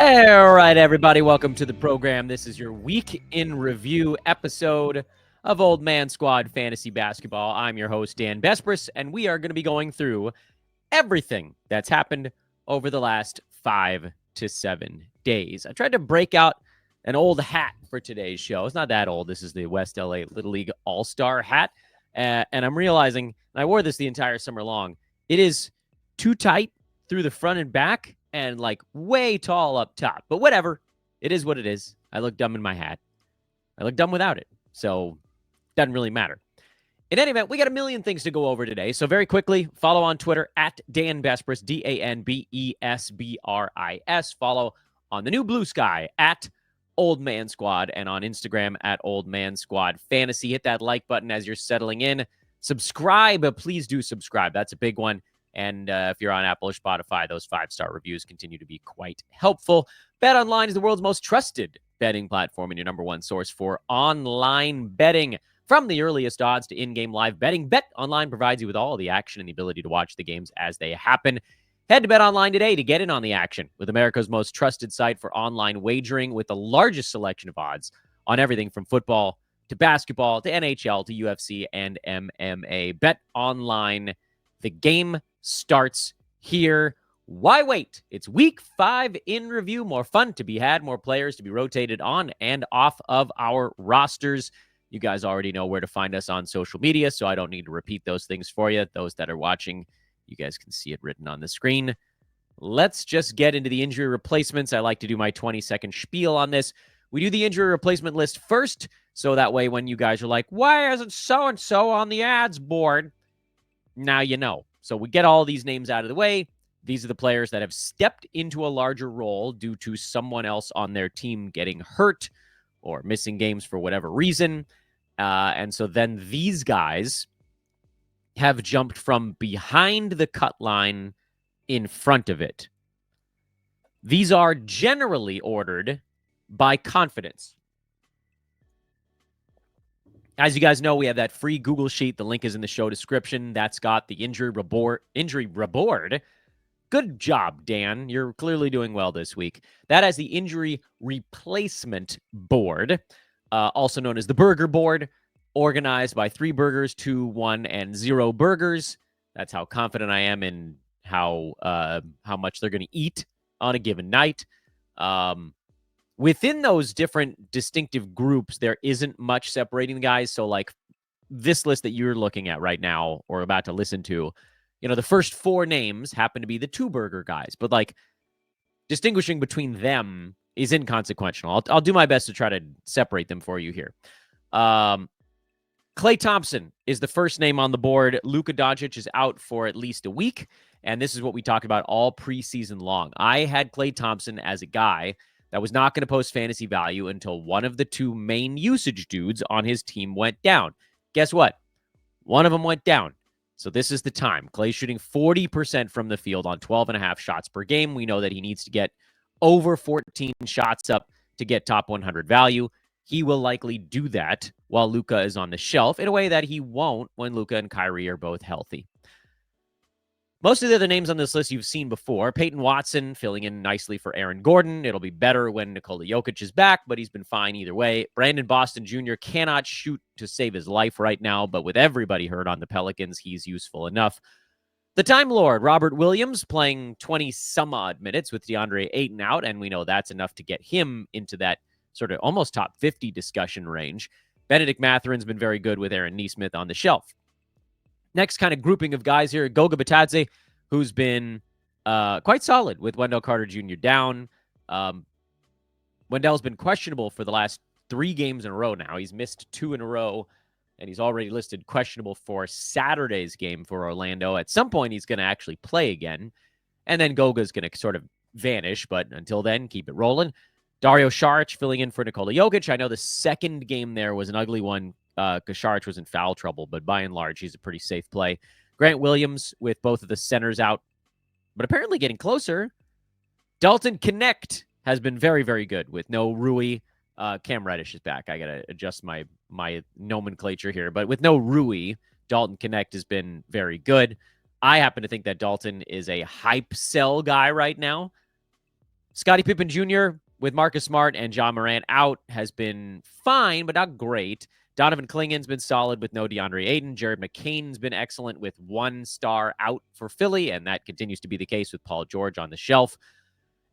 All right, everybody, welcome to the program. This is your week in review episode of Old Man Squad Fantasy Basketball. I'm your host, Dan Besbris, and we are going to be going through everything that's happened over the last 5 to 7 days. I tried to break out an old hat for today's show. It's not that old. This is the West LA Little League All-Star hat, and I'm realizing, and I wore this the entire summer long, it is too tight through the front and back, and like way tall up top. But whatever. It is what it is. I look dumb in my hat. I look dumb without it. So it doesn't really matter. In any event, we got a million things to go over today. So very quickly, follow on Twitter at Dan Besbris, DanBesbris. Follow on the new Blue Sky at Old Man Squad, and on Instagram at Old Man Squad Fantasy. Hit that like button as you're settling in. Subscribe. Please do subscribe. That's a big one. And if you're on Apple or Spotify, those 5-star reviews continue to be quite helpful. BetOnline is the world's most trusted betting platform and your number one source for online betting. From the earliest odds to in-game live betting, BetOnline provides you with all the action and the ability to watch the games as they happen. Head to BetOnline today to get in on the action with America's most trusted site for online wagering, with the largest selection of odds on everything from football to basketball to NHL to UFC and MMA. BetOnline, the game starts here. Why wait? It's week 5 in review. More fun to be had, more players to be rotated on and off of our rosters. You guys already know where to find us on social media, so I don't need to repeat those things for you. Those that are watching, you guys can see it written on the screen. Let's just get into the injury replacements. I like to do my 20-second spiel on this. We do the injury replacement list first, so that way when you guys are like, why isn't so-and-so on the ads board? Now you know. So we get all these names out of the way. These are the players that have stepped into a larger role due to someone else on their team getting hurt or missing games for whatever reason. And so then these guys have jumped from behind the cut line in front of it. These are generally ordered by confidence. As you guys know, we have that free Google sheet. The link is in the show description. That's got the injury report. Good job, Dan. You're clearly doing well this week. That has the injury replacement board, also known as the burger board, organized by 3 burgers, 2, 1, and 0 burgers. That's how confident I am in how much they're going to eat on a given night. Within those different distinctive groups, there isn't much separating the guys. So like this list that you're looking at right now or about to listen to, the first 4 names happen to be the 2 burger guys, but like distinguishing between them is inconsequential. I'll do my best to try to separate them for you here. Klay Thompson is the first name on the board. Luka Doncic is out for at least a week. And this is what we talked about all preseason long. I had Klay Thompson as a guy that was not going to post fantasy value until one of the 2 main usage dudes on his team went down. Guess what? One of them went down. So this is the time. Klay's shooting 40% from the field on 12.5 shots per game. We know that he needs to get over 14 shots up to get top 100 value. He will likely do that while Luka is on the shelf in a way that he won't when Luka and Kyrie are both healthy. Most of the other names on this list you've seen before. Peyton Watson filling in nicely for Aaron Gordon. It'll be better when Nikola Jokic is back, but he's been fine either way. Brandon Boston Jr. cannot shoot to save his life right now, but with everybody hurt on the Pelicans, he's useful enough. The Time Lord, Robert Williams, playing 20-some-odd minutes with DeAndre Ayton out, and we know that's enough to get him into that sort of almost top 50 discussion range. Bennedict Mathurin's been very good with Aaron Nesmith on the shelf. Next kind of grouping of guys here, Goga Bitadze, who's been quite solid with Wendell Carter Jr. down. Wendell's been questionable for the last 3 games in a row now. He's missed 2 in a row, and he's already listed questionable for Saturday's game for Orlando. At some point, he's going to actually play again, and then Goga's going to sort of vanish, but until then, keep it rolling. Dario Saric filling in for Nikola Jokic. I know the second game there was an ugly one because Saric was in foul trouble, but by and large, he's a pretty safe play. Grant Williams with both of the centers out, but apparently getting closer. Dalton Connect has been very, very good with no Rui. Cam Reddish is back. I got to adjust my nomenclature here, but with no Rui, Dalton Connect has been very good. I happen to think that Dalton is a hype sell guy right now. Scottie Pippen Jr. with Marcus Smart and John Morant out has been fine, but not great. Donovan Clingan's been solid with no DeAndre Ayton. Jared McCain's been excellent with one star out for Philly, and that continues to be the case with Paul George on the shelf.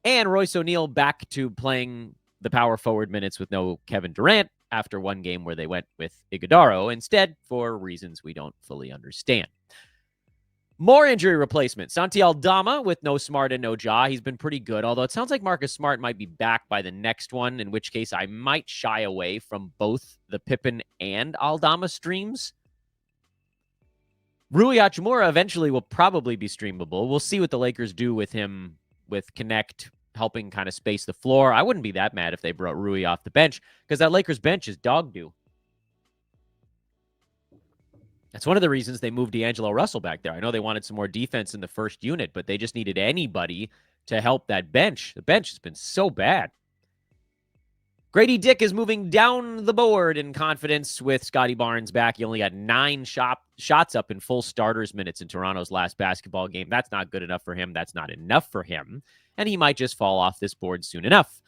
And Royce O'Neal back to playing the power forward minutes with no Kevin Durant after one game where they went with Iguodala instead for reasons we don't fully understand. More injury replacement. Santi Aldama with no Smart and no Ja. He's been pretty good, although it sounds like Marcus Smart might be back by the next one, in which case I might shy away from both the Pippen and Aldama streams. Rui Hachimura eventually will probably be streamable. We'll see what the Lakers do with him, with Connect helping kind of space the floor. I wouldn't be that mad if they brought Rui off the bench, because that Lakers bench is dog doo. That's one of the reasons they moved D'Angelo Russell back there. I know they wanted some more defense in the first unit, but they just needed anybody to help that bench. The bench has been so bad. Grady Dick is moving down the board in confidence with Scotty Barnes back. He only got 9 shots up in full starters minutes in Toronto's last basketball game. That's not good enough for him. That's not enough for him. And he might just fall off this board soon enough.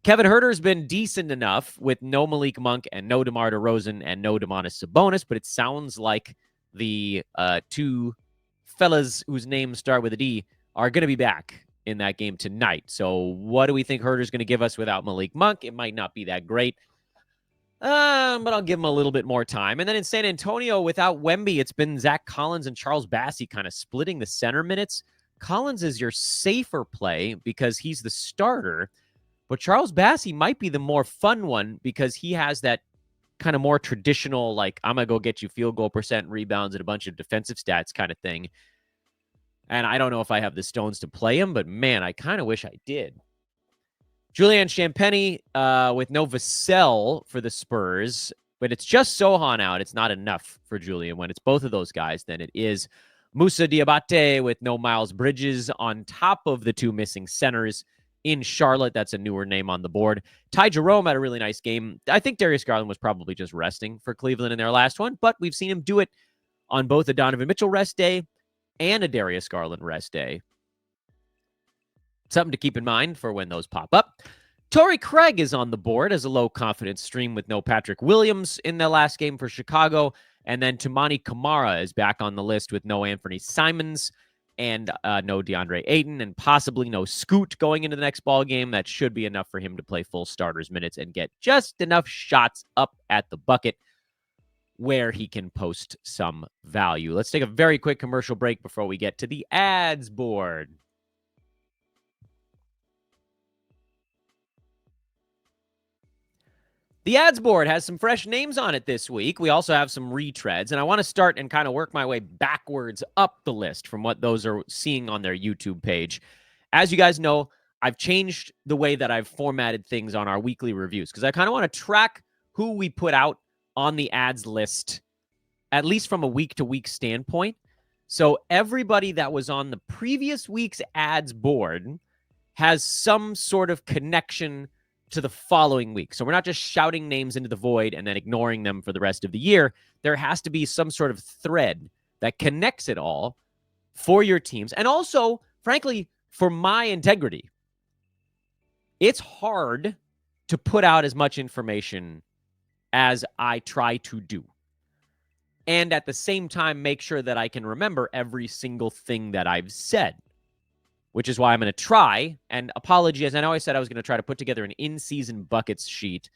Kevin Huerter's been decent enough with no Malik Monk and no DeMar DeRozan and no Domantas Sabonis, but it sounds like the two fellas whose names start with a D are going to be back in that game tonight. So what do we think Huerter's going to give us without Malik Monk? It might not be that great, but I'll give him a little bit more time. And then in San Antonio, without Wemby, it's been Zach Collins and Charles Bassey kind of splitting the center minutes. Collins is your safer play because he's the starter, but Charles Bassey might be the more fun one because he has that kind of more traditional, like, I'm going to go get you field goal percent, rebounds, and a bunch of defensive stats kind of thing. And I don't know if I have the stones to play him, but man, I kind of wish I did. Julian Champagny with no Vassell for the Spurs, but it's just Sohan out. It's not enough for Julian. When it's both of those guys, then it is Moussa Diabate with no Miles Bridges on top of the 2 missing centers in Charlotte. That's a newer name on the board. Ty Jerome had a really nice game. I think Darius Garland was probably just resting for Cleveland in their last one, but we've seen him do it on both a Donovan Mitchell rest day and a Darius Garland rest day. Something to keep in mind for when those pop up. Torrey Craig is on the board as a low-confidence stream with no Patrick Williams in the last game for Chicago. And then Toumani Camara is back on the list with no Anthony Simons and no DeAndre Ayton and possibly no Scoot going into the next ball game. That should be enough for him to play full starters minutes and get just enough shots up at the bucket where he can post some value. Let's take a very quick commercial break before we get to the ads board. The ads board has some fresh names on it this week. We also have some retreads, and I want to start and kind of work my way backwards up the list from what those are seeing on their YouTube page. As you guys know, I've changed the way that I've formatted things on our weekly reviews because I kind of want to track who we put out on the ads list, at least from a week-to-week standpoint. So everybody that was on the previous week's ads board has some sort of connection to the following week. So we're not just shouting names into the void and then ignoring them for the rest of the year. There has to be some sort of thread that connects it all for your teams. And also, frankly, for my integrity. It's hard to put out as much information as I try to do. And at the same time, make sure that I can remember every single thing that I've said. Which is why I'm going to try, and apologies, I know I said I was going to try to put together an in-season buckets sheet.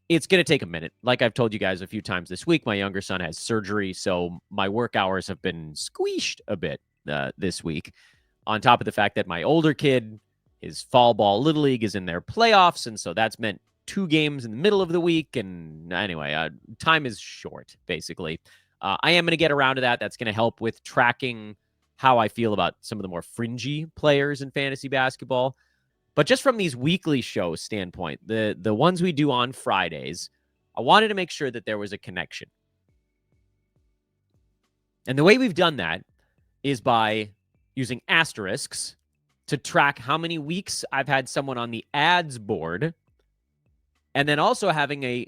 It's going to take a minute. Like I've told you guys a few times this week, my younger son has surgery, so my work hours have been squeezed a bit this week. On top of the fact that my older kid, his fall ball Little League is in their playoffs, and so that's meant 2 games in the middle of the week, and anyway, time is short, basically. I am going to get around to that. That's going to help with tracking how I feel about some of the more fringy players in fantasy basketball. But just from these weekly shows standpoint, the ones we do on Fridays, I wanted to make sure that there was a connection. And the way we've done that is by using asterisks to track how many weeks I've had someone on the ads board, and then also having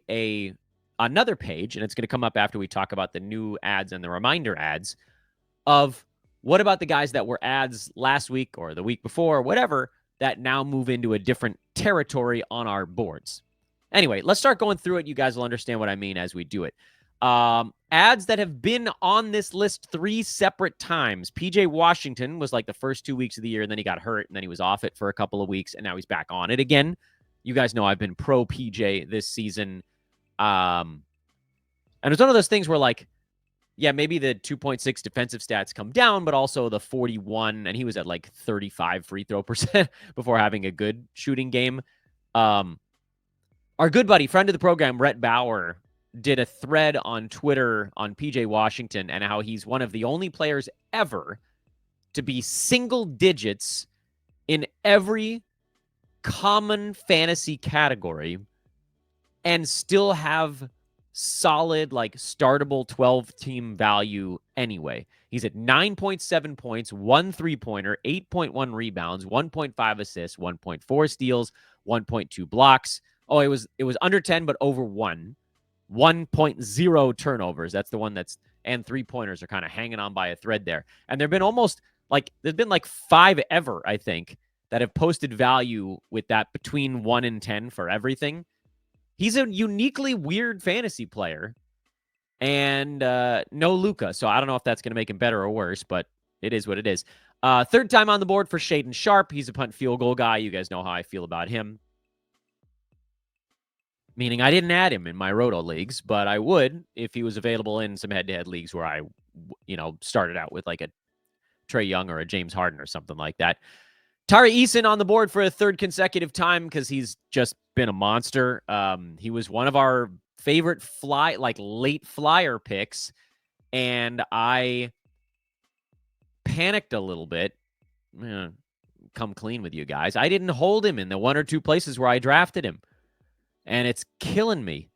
another page, and it's going to come up after we talk about the new ads and the reminder ads, of what about the guys that were ads last week or the week before or whatever, that now move into a different territory on our boards. Anyway, let's start going through it. You guys will understand what I mean as we do it. Ads that have been on this list 3 separate times. PJ Washington was like the first 2 weeks of the year, and then he got hurt, and then he was off it for a couple of weeks, and now he's back on it again. You guys know I've been pro PJ this season. And it's one of those things where, like, yeah, maybe the 2.6 defensive stats come down, but also the 41, and he was at like 35 free throw percent before having a good shooting game. Our good buddy, friend of the program, Rhett Bauer, did a thread on Twitter on PJ Washington and how he's one of the only players ever to be single digits in every common fantasy category and still have solid, like, startable 12-team value anyway. He's at 9.7 points, 1 3-pointer, 8.1 rebounds, 1.5 assists, 1.4 steals, 1.2 blocks. Oh, it was under 10, but over 1. 1.0 turnovers. That's the one and 3-pointers are kind of hanging on by a thread there. And there's been like 5 ever, I think, that have posted value with that between 1 and 10 for everything. He's a uniquely weird fantasy player, and no Luka. So I don't know if that's going to make him better or worse, but it is what it is. Third time on the board for Shaedon Sharpe. He's a punt field goal guy. You guys know how I feel about him. Meaning I didn't add him in my Roto leagues, but I would if he was available in some head-to-head leagues where I, started out with like a Trae Young or a James Harden or something like that. Tari Eason on the board for a 3rd consecutive time because he's just been a monster. He was one of our favorite late flyer picks, and I panicked a little bit. Come clean with you guys. I didn't hold him in the 1 or 2 places where I drafted him. And it's killing me.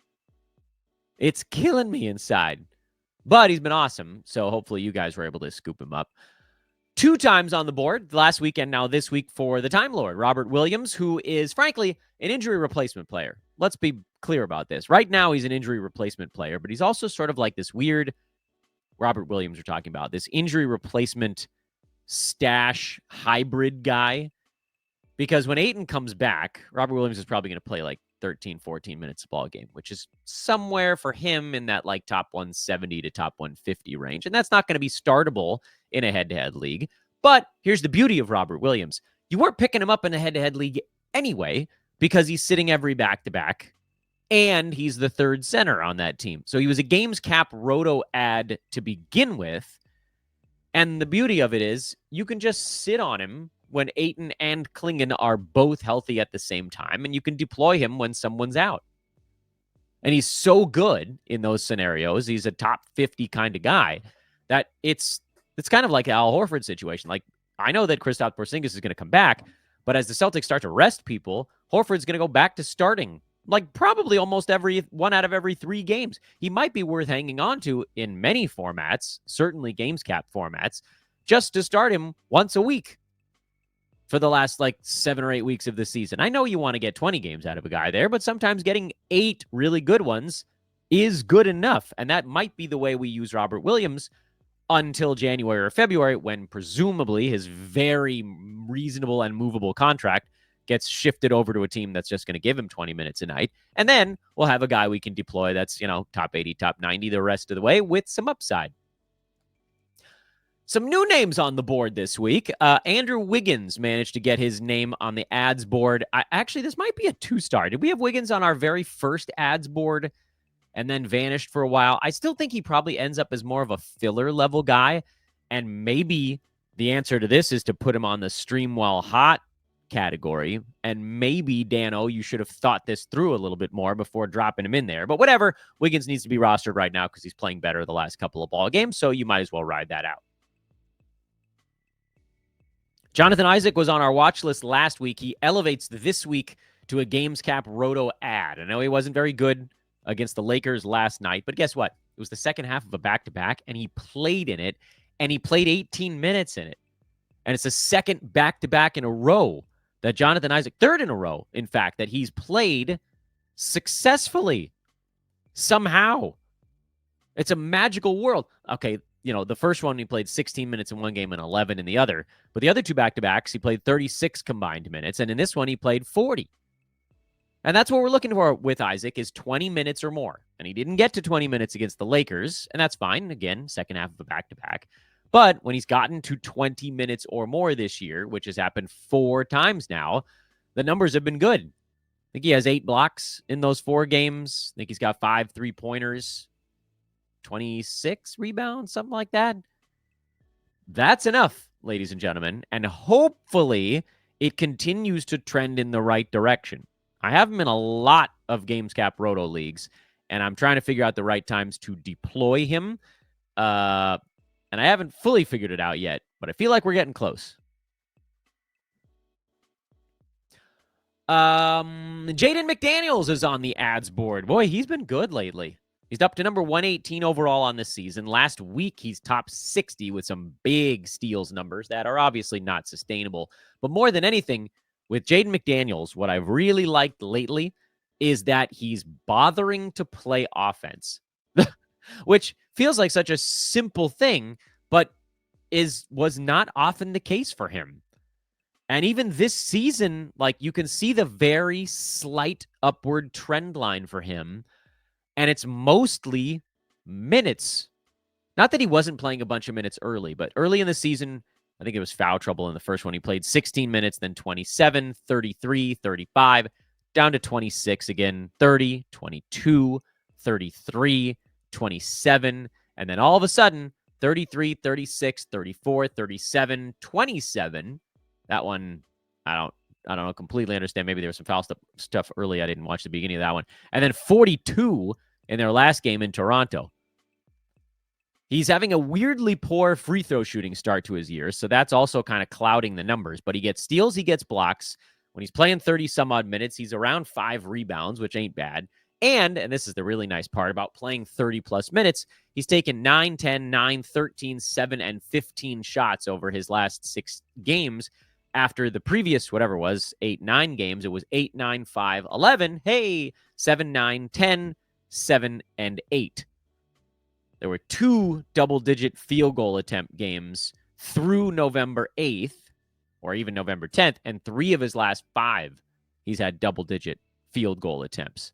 It's killing me inside. But he's been awesome. So hopefully you guys were able to scoop him up. 2 times on the board last week and now this week for the Time Lord, Robert Williams, who is, frankly, an injury replacement player. Let's be clear about this. Right now, he's an injury replacement player, but he's also sort of like this weird Robert Williams we're talking about, this injury replacement stash hybrid guy. Because when Ayton comes back, Robert Williams is probably going to play like 13, 14 minutes a ball game, which is somewhere for him in that like top 170 to top 150 range. And that's not going to be startable in a head-to-head league. But here's the beauty of Robert Williams. You weren't picking him up in a head-to-head league anyway because he's sitting every back-to-back and he's the 3rd center on that team. So he was a games cap Roto ad to begin with. And the beauty of it is you can just sit on him when Ayton and Klingon are both healthy at the same time, and you can deploy him when someone's out. And he's so good in those scenarios. He's a top 50 kind of guy that it's kind of like an Al Horford situation. Like, I know that Kristaps Porzingis is going to come back, but as the Celtics start to rest people, Horford's going to go back to starting like probably almost 1 out of every 3 games. He might be worth hanging on to in many formats, certainly games cap formats, just to start him once a week for the last like 7 or 8 weeks of the season. I know you want to get 20 games out of a guy there, but sometimes getting 8 really good ones is good enough. And that might be the way we use Robert Williams until January or February, when presumably his very reasonable and movable contract gets shifted over to a team that's just going to give him 20 minutes a night. And then we'll have a guy we can deploy that's, top 80, top 90 the rest of the way with some upside. Some new names on the board this week. Andrew Wiggins managed to get his name on the ads board. Actually, this might be a 2-star. Did we have Wiggins on our very first ads board and then vanished for a while? I still think he probably ends up as more of a filler level guy. And maybe the answer to this is to put him on the stream while hot category. And maybe, Dano, you should have thought this through a little bit more before dropping him in there. But whatever, Wiggins needs to be rostered right now because he's playing better the last couple of ball games. So you might as well ride that out. Jonathan Isaac was on our watch list last week. He elevates this week to a games cap Roto ad. I know he wasn't very good against the Lakers last night, but guess what? It was the second half of a back-to-back, and he played in it, and he played 18 minutes in it. And it's the second back-to-back in a row that Jonathan Isaac, 3rd in a row, in fact, that he's played successfully somehow. It's a magical world. Okay, the first one he played 16 minutes in one game and 11 in the other. But the other two back-to-backs, he played 36 combined minutes. And in this one, he played 40. And that's what we're looking for with Isaac is 20 minutes or more. And he didn't get to 20 minutes against the Lakers, and that's fine. Again, second half of a back-to-back. But when he's gotten to 20 minutes or more this year, which has happened 4 times now, the numbers have been good. I think he has 8 blocks in those 4 games. I think he's got 5 3-pointers, 26 rebounds, something like that. That's enough, ladies and gentlemen. And hopefully it continues to trend in the right direction. I have him in a lot of GamesCap Roto leagues, and I'm trying to figure out the right times to deploy him. And I haven't fully figured it out yet, but I feel like we're getting close. Jaden McDaniels is on the ads board. Boy, he's been good lately. He's up to number 118 overall on this season. Last week, he's top 60 with some big steals numbers that are obviously not sustainable. But more than anything, with Jaden McDaniels, what I've really liked lately is that he's bothering to play offense, which feels like such a simple thing, but was not often the case for him. And even this season, like you can see the very slight upward trend line for him, and it's mostly minutes. Not that he wasn't playing a bunch of minutes early, but early in the season, I think it was foul trouble in the first one. He played 16 minutes, then 27, 33, 35, down to 26 again, 30, 22, 33, 27, and then all of a sudden, 33, 36, 34, 37, 27. That one, I don't completely understand. Maybe there was some foul stuff early. I didn't watch the beginning of that one. And then 42 in their last game in Toronto. He's having a weirdly poor free throw shooting start to his year, so that's also kind of clouding the numbers. But he gets steals, he gets blocks. When he's playing 30-some-odd minutes, he's around 5 rebounds, which ain't bad. And this is the really nice part about playing 30-plus minutes, he's taken 9, 10, 9, 13, 7, and 15 shots over his last 6 games. After the previous, whatever it was, 8, 9 games, it was 8, 9, 5, 11. Hey, 7, 9, 10, 7, and 8. There were 2 double-digit field goal attempt games through November 8th, or even November 10th, and 3 of his last 5, he's had double-digit field goal attempts.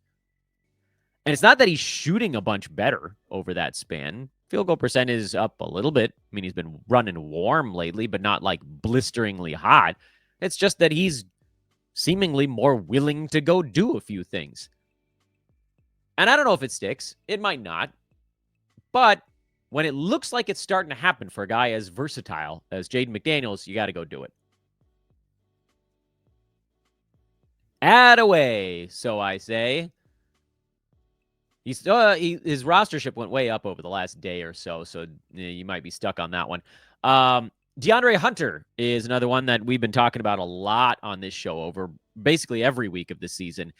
And it's not that he's shooting a bunch better over that span. Field goal percent is up a little bit. I mean, he's been running warm lately, but not like blisteringly hot. It's just that he's seemingly more willing to go do a few things. And I don't know if it sticks. It might not. But when it looks like it's starting to happen for a guy as versatile as Jaden McDaniels, you got to go do it. Add away, so I say. His rostership went way up over the last day or so you might be stuck on that one. DeAndre Hunter is another one that we've been talking about a lot on this show over basically every week of the season.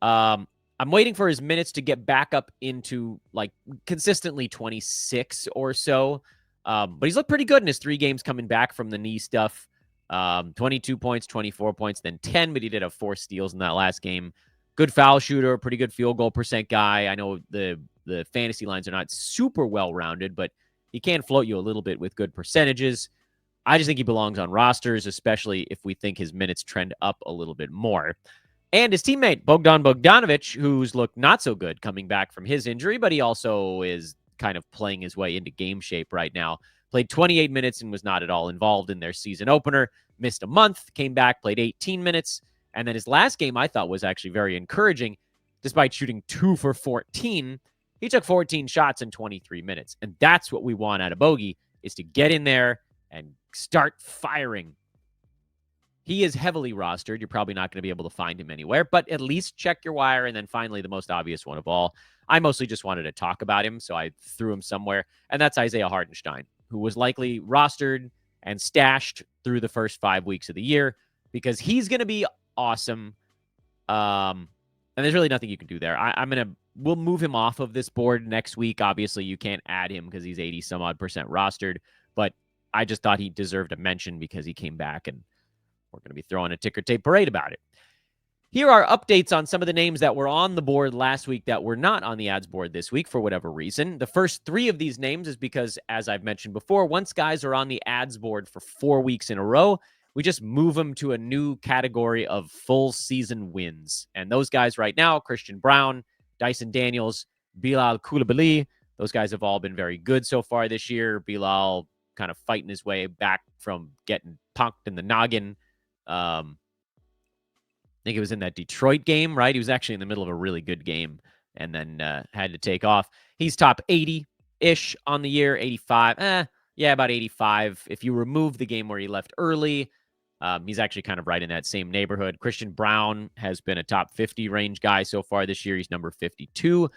I'm waiting for his minutes to get back up into like consistently 26 or so. But he's looked pretty good in his 3 games coming back from the knee stuff. 22 points, 24 points, then 10, but he did have 4 steals in that last game. Good foul shooter, pretty good field goal percent guy. I know the fantasy lines are not super well-rounded, but he can float you a little bit with good percentages. I just think he belongs on rosters, especially if we think his minutes trend up a little bit more. And his teammate, Bogdan Bogdanovic, who's looked not so good coming back from his injury, but he also is kind of playing his way into game shape right now. Played 28 minutes and was not at all involved in their season opener. Missed a month, came back, played 18 minutes. And then his last game I thought was actually very encouraging. Despite shooting 2 for 14, he took 14 shots in 23 minutes. And that's what we want out of Bogey, is to get in there and start firing. He is heavily rostered. You're probably not going to be able to find him anywhere, but at least check your wire. And then finally, the most obvious one of all, I mostly just wanted to talk about him, so I threw him somewhere, and that's Isaiah Hartenstein, who was likely rostered and stashed through the first 5 weeks of the year because he's going to be awesome. And there's really nothing you can do there. We'll move him off of this board next week. Obviously, you can't add him because he's 80-some-odd% rostered, but I just thought he deserved a mention because he came back, and we're going to be throwing a ticker tape parade about it. Here are updates on some of the names that were on the board last week that were not on the ads board this week for whatever reason. The first 3 of these names is because, as I've mentioned before, once guys are on the ads board for 4 weeks in a row, we just move them to a new category of full season wins. And those guys right now, Christian Braun, Dyson Daniels, Bilal Coulibaly, those guys have all been very good so far this year. Bilal kind of fighting his way back from getting punked in the noggin. I think it was in that Detroit game, right? He was actually in the middle of a really good game and then had to take off. He's top 80-ish on the year, 85. Yeah, about 85. If you remove the game where he left early, he's actually kind of right in that same neighborhood. Christian Braun has been a top 50 range guy so far this year. He's number 52.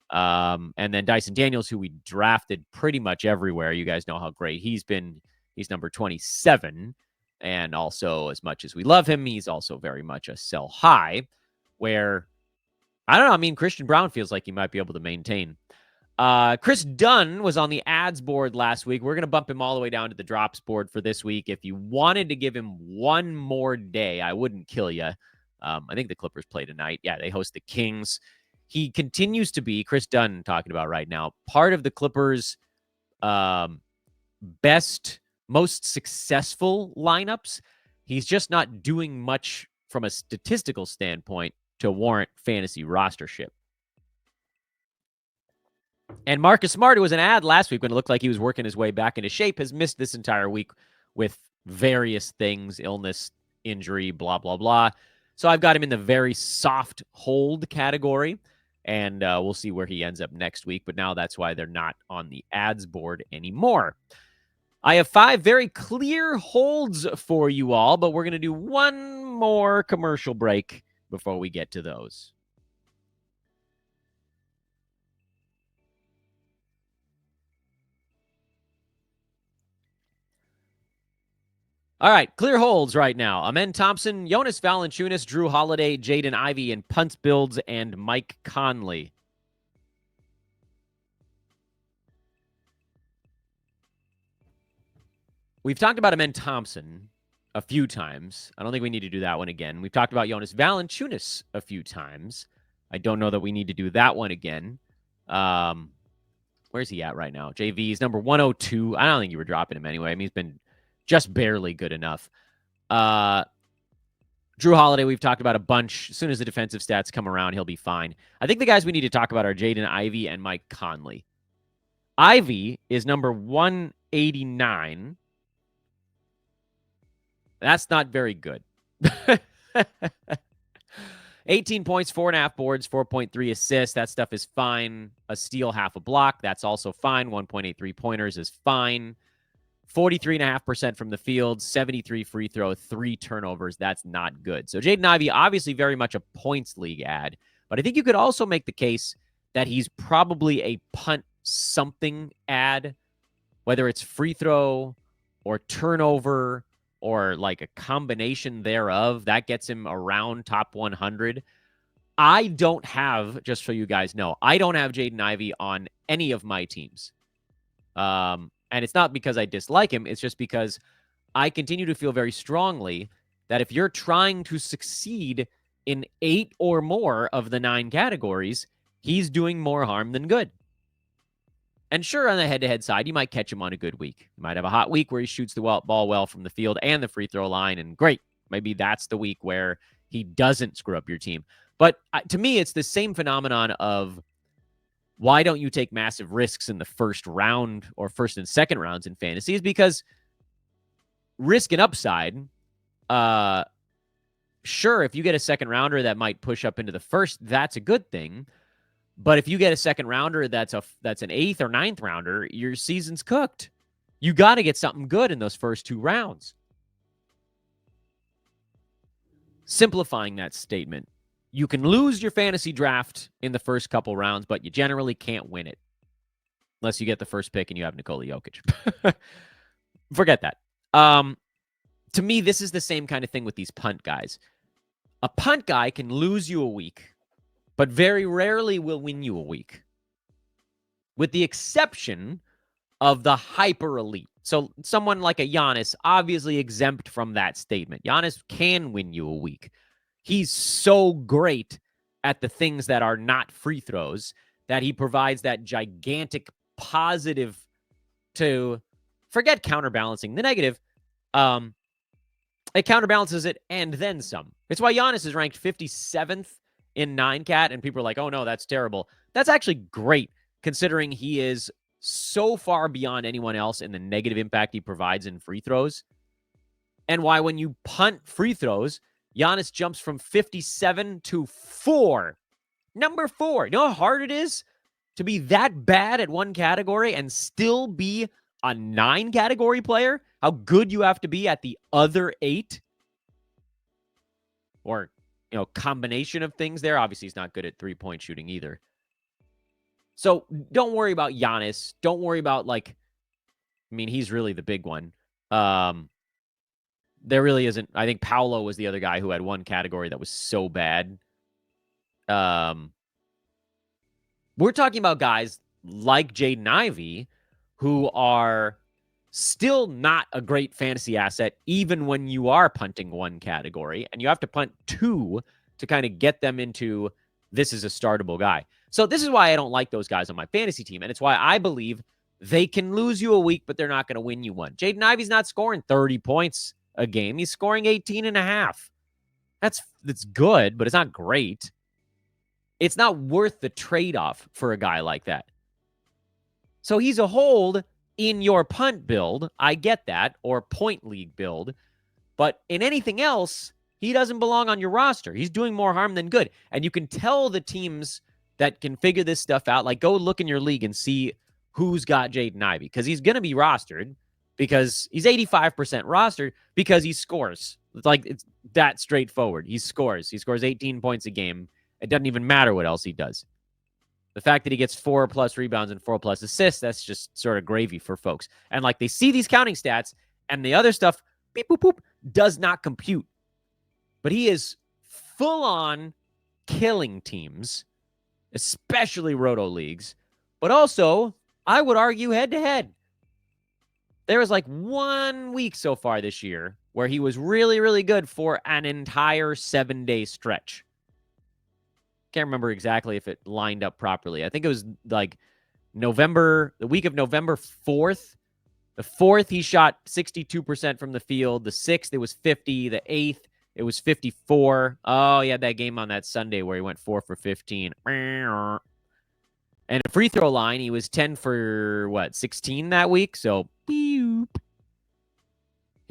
And then Dyson Daniels, who we drafted pretty much everywhere. You guys know how great he's been. He's number 27. And also, as much as we love him, he's also very much a sell high, where, I don't know, I mean, Christian Braun feels like he might be able to maintain. Chris Dunn was on the ads board last week. We're going to bump him all the way down to the drops board for this week. If you wanted to give him one more day, I wouldn't kill you. I think the Clippers play tonight. Yeah, they host the Kings. He continues to be, Chris Dunn talking about right now, part of the Clippers' best, most successful lineups. He's just not doing much from a statistical standpoint to warrant fantasy rostership. And Marcus Smart, who was an ad last week when it looked like he was working his way back into shape, has missed this entire week with various things, illness, injury, blah, blah, blah. So I've got him in the very soft hold category, and we'll see where he ends up next week. But now that's why they're not on the ads board anymore. I have 5 very clear holds for you all, but we're going to do one more commercial break before we get to those. All right, clear holds right now. Amen Thompson, Jonas Valanciunas, Drew Holiday, Jaden Ivey, and Punt Builds, and Mike Conley. We've talked about Amen Thompson a few times. I don't think we need to do that one again. We've talked about Jonas Valanciunas a few times. I don't know that we need to do that one again. Where's he at right now? JV is number 102. I don't think you were dropping him anyway. I mean, he's been just barely good enough. Drew Holiday, we've talked about a bunch. As soon as the defensive stats come around, he'll be fine. I think the guys we need to talk about are Jaden Ivey and Mike Conley. Ivey is number 189. That's not very good. 18 points, 4.5 boards, 4.3 assists. That stuff is fine. A steal, half a block. That's also fine. 1.83 pointers is fine. 43.5% from the field, 73 free throw, 3 turnovers. That's not good. So Jaden Ivey, obviously very much a points league ad, but I think you could also make the case that he's probably a punt something ad, whether it's free throw or turnover or like a combination thereof. That gets him around top 100. I don't have, just so you guys know, I don't have Jaden Ivey on any of my teams. And it's not because I dislike him. It's just because I continue to feel very strongly that if you're trying to succeed in 8 or more of the 9 categories, he's doing more harm than good. And sure, on the head-to-head side, you might catch him on a good week. You might have a hot week where he shoots the ball well from the field and the free throw line, and great. Maybe that's the week where he doesn't screw up your team. But to me, it's the same phenomenon of why don't you take massive risks in the first round or first and second rounds in fantasy is because risk and upside, sure, if you get a second rounder that might push up into the first, that's a good thing. But if you get a second rounder that's an 8th or 9th rounder, your season's cooked. You got to get something good in those first 2 rounds. Simplifying that statement, you can lose your fantasy draft in the first couple rounds, but you generally can't win it unless you get the first pick and you have Nikola Jokic. Forget that. To me, this is the same kind of thing with these punt guys. A punt guy can lose you a week, but very rarely will win you a week, with the exception of the hyper elite. So someone like a Giannis, obviously exempt from that statement. Giannis can win you a week. He's so great at the things that are not free throws that he provides that gigantic positive to forget counterbalancing the negative. It counterbalances it and then some. It's why Giannis is ranked 57th in 9-cat, and people are like, oh no, that's terrible. That's actually great, considering he is so far beyond anyone else in the negative impact he provides in free throws. And why when you punt free throws, Giannis jumps from 57 to 4. Number 4. You know how hard it is to be that bad at one category and still be a 9-category player? How good you have to be at the other 8? Or, combination of things there. Obviously, he's not good at three-point shooting either. So don't worry about Giannis. Don't worry about, he's really the big one. There really isn't. I think Paolo was the other guy who had one category that was so bad. We're talking about guys like Jaden Ivey who are still not a great fantasy asset, even when you are punting one category, and you have to punt 2 to kind of get them into this is a startable guy. So this is why I don't like those guys on my fantasy team, and it's why I believe they can lose you a week, but they're not going to win you one. Jaden Ivey's not scoring 30 points a game. He's scoring 18.5. That's good, but it's not great. It's not worth the trade-off for a guy like that. So he's a hold in your punt build. I get that, or point league build. But in anything else, he doesn't belong on your roster. He's doing more harm than good. And you can tell the teams that can figure this stuff out, go look in your league and see who's got Jaden Ivey, because he's going to be rostered, because he's 85% rostered, because he scores. It's that straightforward. He scores. He scores 18 points a game. It doesn't even matter what else he does. The fact that he gets 4+ rebounds and 4+ assists, that's just sort of gravy for folks. And they see these counting stats, and the other stuff, beep, boop, boop, does not compute. But he is full on killing teams, especially Roto leagues, but also, I would argue, head-to-head. There was 1 week so far this year where he was really, really good for an entire 7-day stretch. Can't remember exactly if it lined up properly. I think it was the week of November 4th. The 4th, he shot 62% from the field. The 6th, it was 50. The 8th, it was 54. Oh, he had that game on that Sunday where he went 4 for 15. And a free throw line, he was 10 for, 16 that week? So, he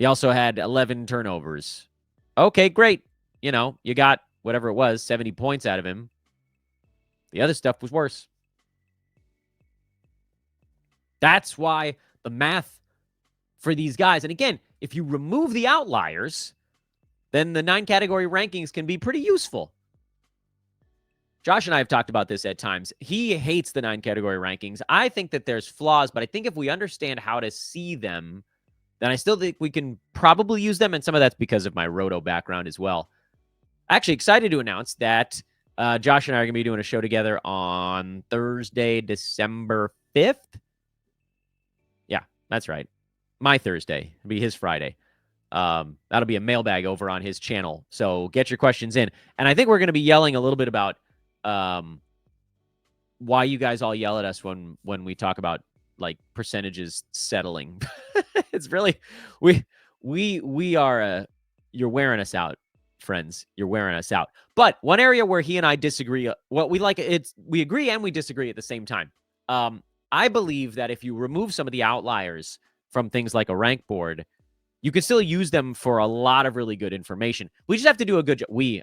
also had 11 turnovers. Okay, great. You got whatever it was, 70 points out of him. The other stuff was worse. That's why the math for these guys, and again, if you remove the outliers, then the 9-category rankings can be pretty useful. Josh and I have talked about this at times. He hates the 9-category rankings. I think that there's flaws, but I think if we understand how to see them, then I still think we can probably use them, and some of that's because of my Roto background as well. Actually excited to announce that Josh and I are going to be doing a show together on Thursday, December 5th. Yeah, that's right. My Thursday. It'll be his Friday. That'll be a mailbag over on his channel. So get your questions in. And I think we're going to be yelling a little bit about why you guys all yell at us when we talk about percentages settling. It's really, we are, you're wearing us out. Friends, you're wearing us out. But one area where he and I disagree, we agree and we disagree at the same time. I believe that if you remove some of the outliers from things like a rank board, you can still use them for a lot of really good information. We just have to do a good job. We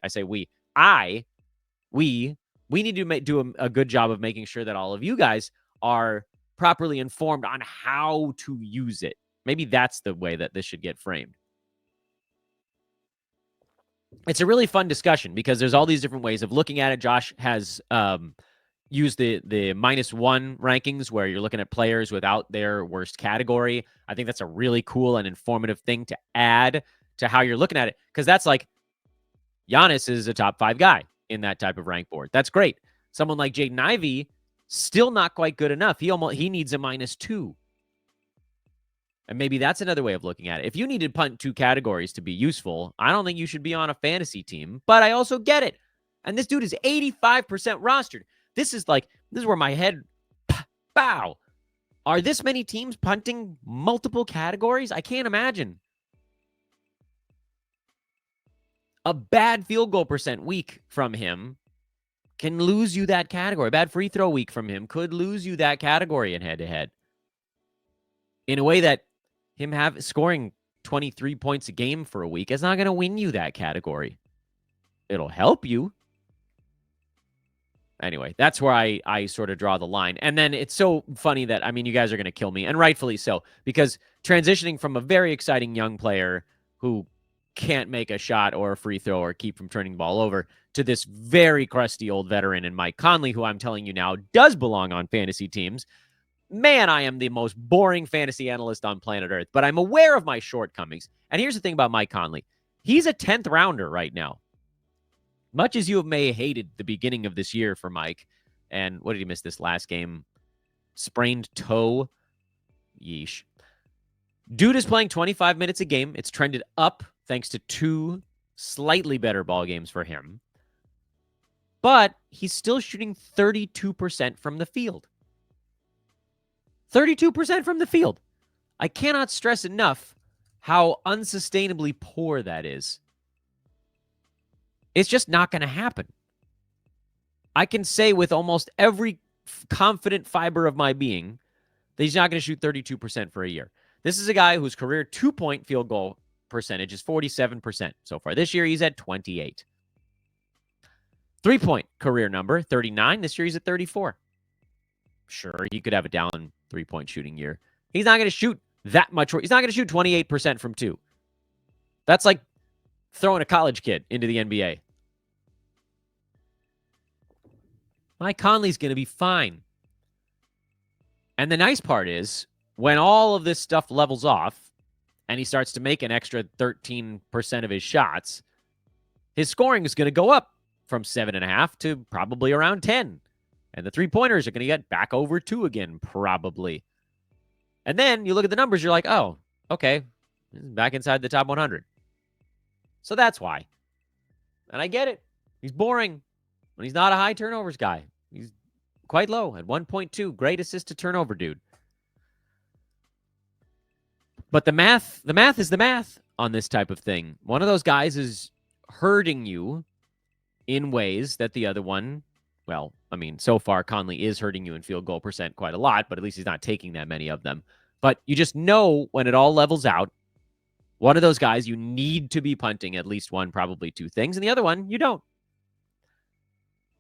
need to do a good job of making sure that all of you guys are properly informed on how to use it. Maybe that's the way that this should get framed. It's a really fun discussion because there's all these different ways of looking at it. Josh has used the -1 rankings where you're looking at players without their worst category. I think that's a really cool and informative thing to add to how you're looking at it, because that's Giannis is a top 5 guy in that type of rank board. That's great. Someone like Jaden Ivey, still not quite good enough. He needs a -2. And maybe that's another way of looking at it. If you needed punt 2 categories to be useful, I don't think you should be on a fantasy team, but I also get it. And this dude is 85% rostered. This is where my head, bow. Are this many teams punting multiple categories? I can't imagine. A bad field goal percent week from him can lose you that category. A bad free throw week from him could lose you that category in head-to-head. In a way that him scoring 23 points a game for a week is not going to win you that category. It'll help you. Anyway, that's where I sort of draw the line. And then it's so funny that, I mean, you guys are going to kill me, and rightfully so, because transitioning from a very exciting young player who can't make a shot or a free throw or keep from turning the ball over to this very crusty old veteran in Mike Conley, who I'm telling you now does belong on fantasy teams. Man, I am the most boring fantasy analyst on planet Earth, but I'm aware of my shortcomings. And here's the thing about Mike Conley. He's a 10th rounder right now. Much as you may have hated the beginning of this year for Mike, and what did he miss this last game? Sprained toe? Yeesh. Dude is playing 25 minutes a game. It's trended up thanks to 2 slightly better ball games for him. But he's still shooting 32% from the field. 32% from the field. I cannot stress enough how unsustainably poor that is. It's just not going to happen. I can say with almost every confident fiber of my being that he's not going to shoot 32% for a year. This is a guy whose career 2-point field goal percentage is 47% so far. This year, he's at 28. 3-point career number, 39. This year, he's at 34. Sure, he could have a down 3-point shooting year. He's not going to shoot that much. He's not going to shoot 28% from 2. That's like throwing a college kid into the NBA. Mike Conley's going to be fine. And the nice part is, when all of this stuff levels off and he starts to make an extra 13% of his shots, his scoring is going to go up from 7.5 to probably around 10. And the 3-pointers are going to get back over 2 again, probably. And then you look at the numbers, you're like, oh, okay, back inside the top 100. So that's why. And I get it. He's boring. And he's not a high turnovers guy. He's quite low at 1.2. Great assist to turnover, dude. But the math is the math on this type of thing. One of those guys is hurting you in ways that the other one, well, I mean, so far Conley is hurting you in field goal percent quite a lot, but at least he's not taking that many of them. But you just know when it all levels out, one of those guys, you need to be punting at least one, probably 2 things, and the other one, you don't.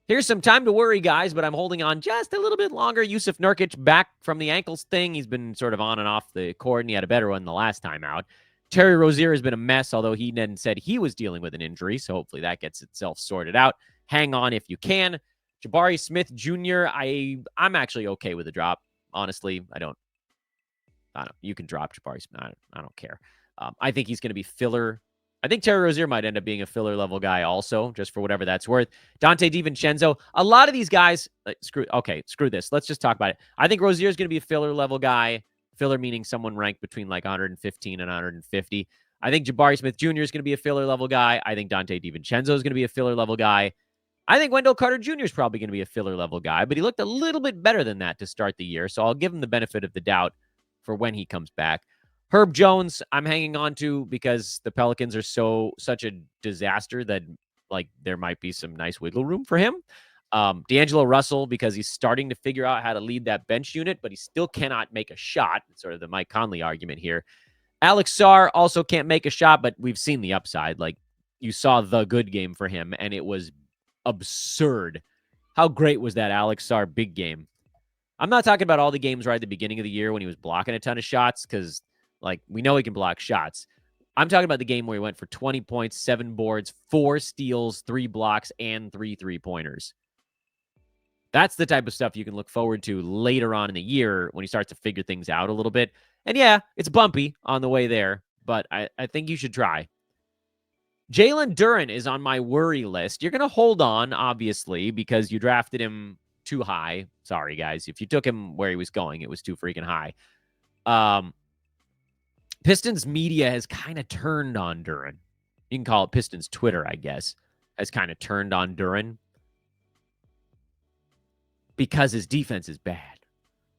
Here's some time to worry, guys, but I'm holding on just a little bit longer. Yusuf Nurkic back from the ankles thing. He's been sort of on and off the court, and he had a better one the last time out. Terry Rozier has been a mess, although he then said he was dealing with an injury, so hopefully that gets itself sorted out. Hang on if you can. Jabari Smith Jr., I'm actually okay with the drop. Honestly, I don't. You can drop Jabari Smith. I don't care. I think he's going to be filler. I think Terry Rozier might end up being a filler level guy also, just for whatever that's worth. Dante DiVincenzo. A lot of these guys, screw this. Let's just talk about it. I think Rozier is going to be a filler level guy. Filler meaning someone ranked between like 115 and 150. I think Jabari Smith Jr. is going to be a filler level guy. I think Dante DiVincenzo is going to be a filler level guy. I think Wendell Carter Jr. is probably going to be a filler level guy, but he looked a little bit better than that to start the year, so I'll give him the benefit of the doubt for when he comes back. Herb Jones, I'm hanging on to because the Pelicans are such a disaster that like there might be some nice wiggle room for him. D'Angelo Russell, because he's starting to figure out how to lead that bench unit, but he still cannot make a shot. It's sort of the Mike Conley argument here. Alex Sarr also can't make a shot, but we've seen the upside. Like you saw the good game for him, and it was absurd. How great was that Alex Sarr big game? I'm not talking about all the games right at the beginning of the year when he was blocking a ton of shots, because like we know he can block shots. I'm talking about the game where he went for 20 points, 7 boards, 4 steals, 3 blocks, and 3 3-pointers. That's the type of stuff you can look forward to later on in the year when he starts to figure things out a little bit. And yeah, it's bumpy on the way there, but I think you should try. Jalen Duren is on my worry list. You're going to hold on, obviously, because you drafted him too high. Sorry, guys. If you took him where he was going, it was too freaking high. Pistons media has kind of turned on Duren. You can call it Pistons Twitter, I guess, has kind of turned on Duren because his defense is bad.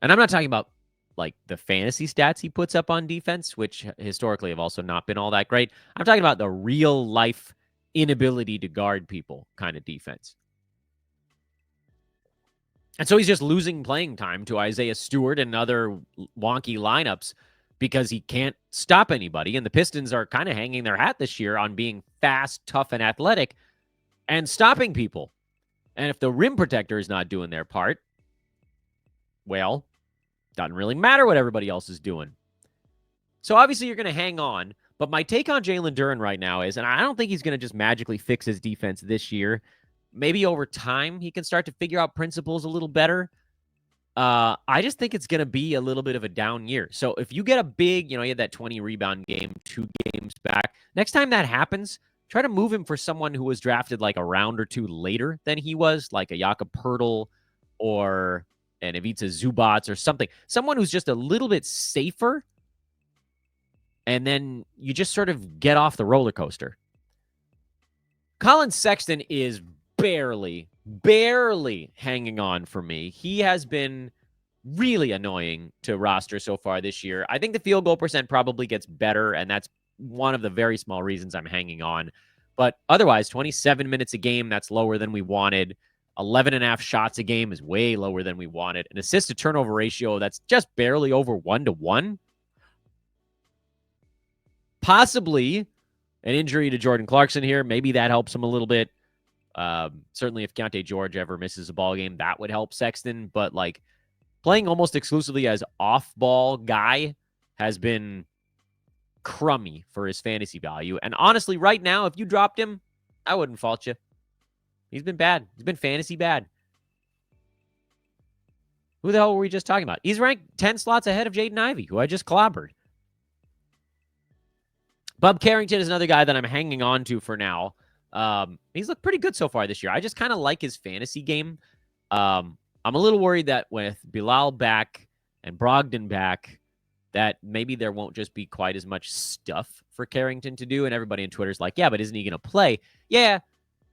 And I'm not talking about like the fantasy stats he puts up on defense, which historically have also not been all that great. I'm talking about the real life inability to guard people kind of defense. And so he's just losing playing time to Isaiah Stewart and other wonky lineups because he can't stop anybody. And the Pistons are kind of hanging their hat this year on being fast, tough, and athletic and stopping people. And if the rim protector is not doing their part, well, doesn't really matter what everybody else is doing. So obviously you're going to hang on. But my take on Jalen Duren right now is, and I don't think he's going to just magically fix his defense this year. Maybe over time he can start to figure out principles a little better. I just think it's going to be a little bit of a down year. So if you get a big, he had that 20 rebound game 2 games back. Next time that happens, try to move him for someone who was drafted like a round or 2 later than he was, like a Jakob Poeltl or an Ivica Zubac or something. Someone who's just a little bit safer. And then you just sort of get off the roller coaster. Colin Sexton is barely hanging on for me. He has been really annoying to roster so far this year. I think the field goal percent probably gets better, and that's one of the very small reasons I'm hanging on. But otherwise, 27 minutes a game, that's lower than we wanted. 11.5 shots a game is way lower than we wanted. An assist-to-turnover ratio that's just barely over 1-to-1. Possibly an injury to Jordan Clarkson here. Maybe that helps him a little bit. Certainly if Keontae George ever misses a ball game, that would help Sexton. But like playing almost exclusively as off-ball guy has been crummy for his fantasy value. And honestly, right now, if you dropped him, I wouldn't fault you. He's been bad. He's been fantasy bad. Who the hell were we just talking about? He's ranked 10 slots ahead of Jaden Ivey, who I just clobbered. Bub Carrington is another guy that I'm hanging on to for now. He's looked pretty good so far this year. I just kind of like his fantasy game. I'm a little worried that with Bilal back and Brogdon back, that maybe there won't just be quite as much stuff for Carrington to do. And everybody on Twitter's like, yeah, but isn't he going to play? Yeah,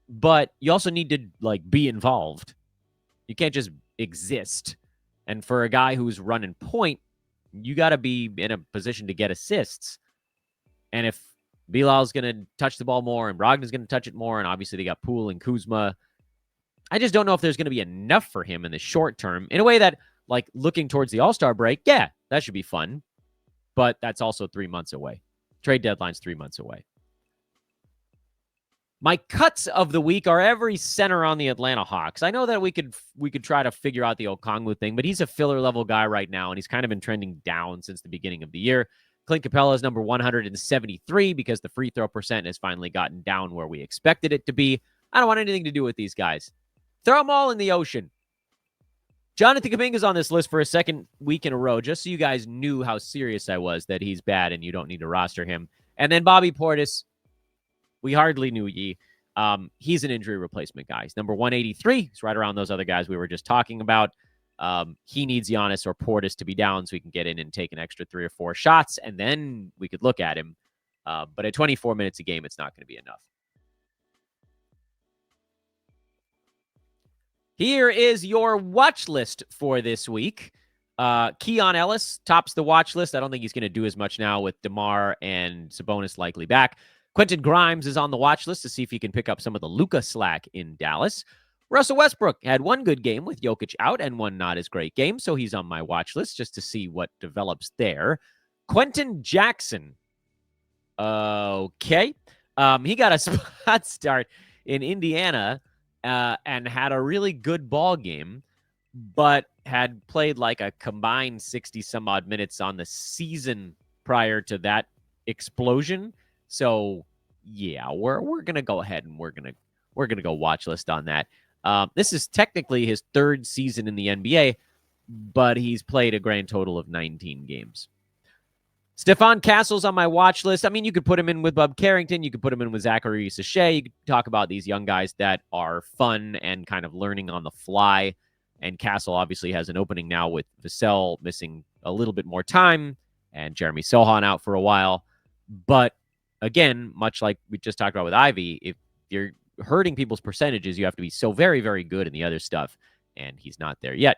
but you also need to like be involved. You can't just exist. And for a guy who's running point, you got to be in a position to get assists. And if Bilal's going to touch the ball more and Brogdon's going to touch it more, and obviously they got Poole and Kuzma, I just don't know if there's going to be enough for him in the short term in a way that, like, looking towards the All-Star break, yeah, that should be fun. But that's also 3 months away. Trade deadline's 3 months away. My cuts of the week are every center on the Atlanta Hawks. I know that we could try to figure out the Okongwu thing, but he's a filler-level guy right now, and he's kind of been trending down since the beginning of the year. Clint Capella is number 173 because the free throw percent has finally gotten down where we expected it to be. I don't want anything to do with these guys. Throw them all in the ocean. Jonathan Kuminga's on this list for a second week in a row, just so you guys knew how serious I was that he's bad and you don't need to roster him. And then Bobby Portis, we hardly knew ye. He's an injury replacement guy. He's number 183. He's right around those other guys we were just talking about. He needs Giannis or Portis to be down so he can get in and take an extra 3 or 4 shots, and then we could look at him. But at 24 minutes a game, it's not going to be enough. Here is your watch list for this week. Keon Ellis tops the watch list. I don't think he's going to do as much now with DeMar and Sabonis likely back. Quentin Grimes is on the watch list to see if he can pick up some of the Luka slack in Dallas. Russell Westbrook had one good game with Jokic out and one not as great game, so he's on my watch list just to see what develops there. Quentin Jackson. Okay. He got a spot start in Indiana and had a really good ball game, but had played like a combined 60-some-odd minutes on the season prior to that explosion. So, yeah, we're going to go ahead and we're going to go watch list on that. This is technically his 3rd season in the NBA, but he's played a grand total of 19 games. Stephon Castle's on my watch list. I mean, you could put him in with Bub Carrington. You could put him in with Zachary Sachet. You could talk about these young guys that are fun and kind of learning on the fly. And Castle obviously has an opening now with Vassell missing a little bit more time and Jeremy Sohan out for a while. But again, much like we just talked about with Ivy, if you're hurting people's percentages, you have to be so very, very good in the other stuff, and he's not there yet.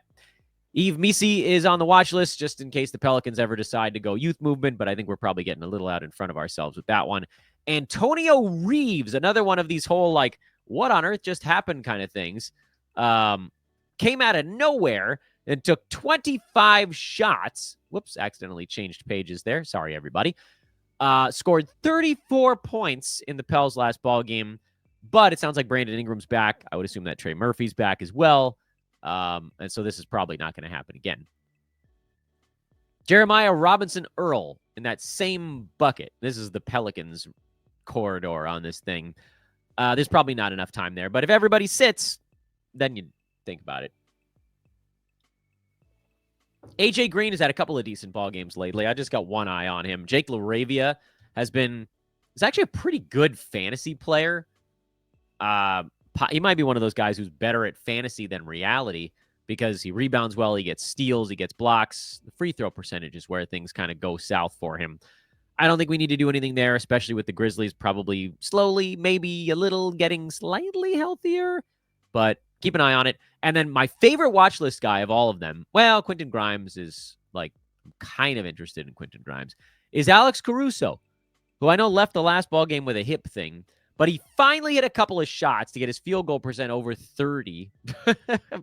Yves Missi is on the watch list just in case the Pelicans ever decide to go youth movement, but I think we're probably getting a little out in front of ourselves with that one. Antonio Reeves, another one of these whole, like, what on earth just happened kind of things, came out of nowhere and took 25 shots. Whoops, accidentally changed pages there. Sorry, everybody. Scored 34 points in the Pels last ball game, but it sounds like Brandon Ingram's back. I would assume that Trey Murphy's back as well. And so this is probably not going to happen again. Jeremiah Robinson Earl in that same bucket. This is the Pelicans corridor on this thing. There's probably not enough time there, but if everybody sits, then you think about it. AJ Green has had a couple of decent ball games lately. I just got one eye on him. Jake LaRavia is actually a pretty good fantasy player. He might be one of those guys who's better at fantasy than reality because he rebounds well, he gets steals, he gets blocks. The free throw percentage is where things kind of go south for him. I don't think we need to do anything there, especially with the Grizzlies probably slowly, maybe a little getting slightly healthier, but keep an eye on it. And then my favorite watch list guy of all of them, well, Quentin Grimes is like kind of interested in Quentin Grimes, is Alex Caruso, who I know left the last ball game with a hip thing, but he finally hit a couple of shots to get his field goal percent over 30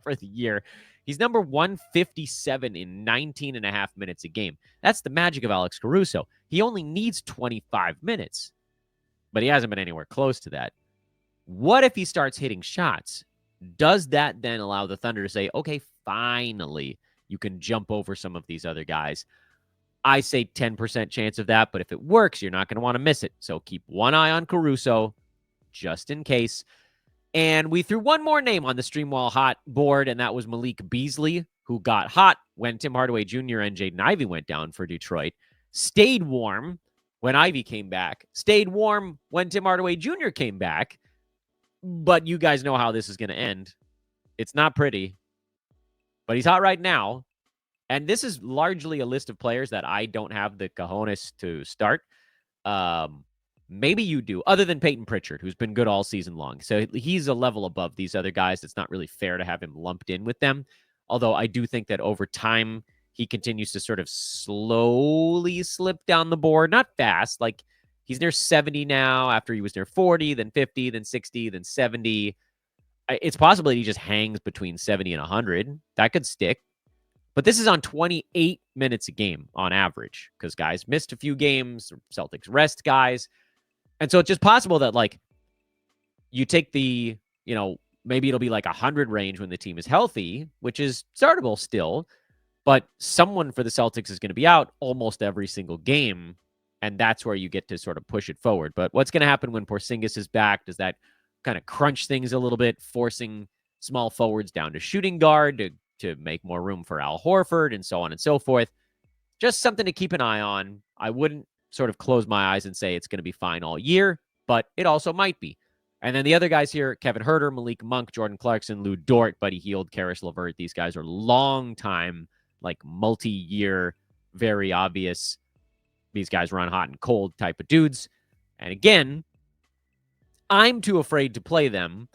for the year. He's number 157 in 19 and a half minutes a game. That's the magic of Alex Caruso. He only needs 25 minutes, but he hasn't been anywhere close to that. What if he starts hitting shots? Does that then allow the Thunder to say, okay, finally, you can jump over some of these other guys? I say 10% chance of that, but if it works, you're not going to want to miss it. So keep one eye on Caruso, just in case. And we threw one more name on the Streamwall Hot board, and that was Malik Beasley, who got hot when Tim Hardaway Jr. and Jaden Ivey went down for Detroit. Stayed warm when Ivey came back. Stayed warm when Tim Hardaway Jr. came back. But you guys know how this is going to end. It's not pretty, but he's hot right now. And this is largely a list of players that I don't have the cojones to start. Maybe you do, other than Peyton Pritchard, who's been good all season long. So he's a level above these other guys. It's not really fair to have him lumped in with them. Although I do think that over time, he continues to sort of slowly slip down the board. Not fast. Like, he's near 70 now after he was near 40, then 50, then 60, then 70. It's possible he just hangs between 70 and 100. That could stick. But this is on 28 minutes a game on average because guys missed a few games. Celtics rest guys. And so it's just possible that, like, you take the, maybe it'll be like 100 range when the team is healthy, which is startable still. But someone for the Celtics is going to be out almost every single game. And that's where you get to sort of push it forward. But what's going to happen when Porzingis is back? Does that kind of crunch things a little bit, forcing small forwards down to shooting guard to make more room for Al Horford and so on and so forth? Just something to keep an eye on. I wouldn't sort of close my eyes and say it's going to be fine all year, but it also might be. And then the other guys here, Kevin Huerter, Malik Monk, Jordan Clarkson, Lou Dort, Buddy Hield, Karis LeVert. These guys are long-time, like multi-year, very obvious. These guys run hot and cold type of dudes. And again, I'm too afraid to play them,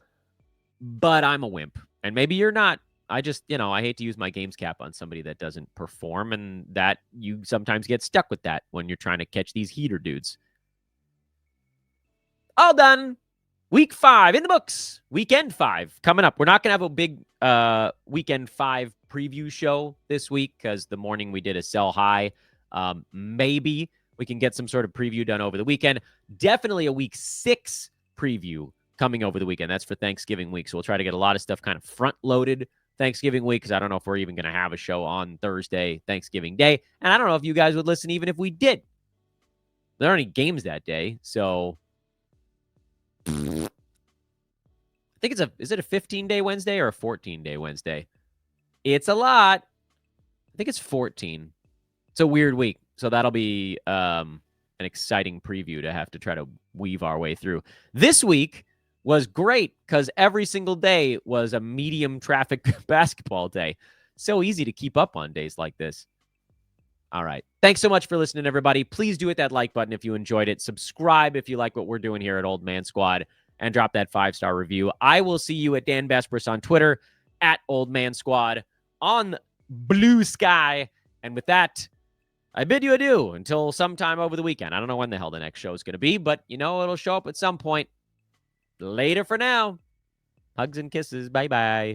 but I'm a wimp. And maybe you're not. I just, I hate to use my games cap on somebody that doesn't perform, and that you sometimes get stuck with that when you're trying to catch these heater dudes. All done. Week 5 in the books. Weekend 5 coming up. We're not going to have a big weekend 5 preview show this week because the morning we did a sell high. Maybe we can get some sort of preview done over the weekend. Definitely a week 6 preview coming over the weekend. That's for Thanksgiving week. So we'll try to get a lot of stuff kind of front loaded Thanksgiving week, because I don't know if we're even going to have a show on Thursday, Thanksgiving Day. And I don't know if you guys would listen even if we did. There aren't any games that day, so I think is it a 15-day Wednesday or a 14-day Wednesday? It's a lot. I think it's 14. It's a weird week, so that'll be an exciting preview to have to try to weave our way through. This week was great because every single day was a medium traffic basketball day. So easy to keep up on days like this. All right. Thanks so much for listening, everybody. Please do hit that like button if you enjoyed it. Subscribe if you like what we're doing here at Old Man Squad, and drop that 5-star review. I will see you at Dan Besbris on Twitter, at Old Man Squad on Blue Sky. And with that, I bid you adieu until sometime over the weekend. I don't know when the hell the next show is going to be, but it'll show up at some point. Later for now. Hugs and kisses. Bye-bye.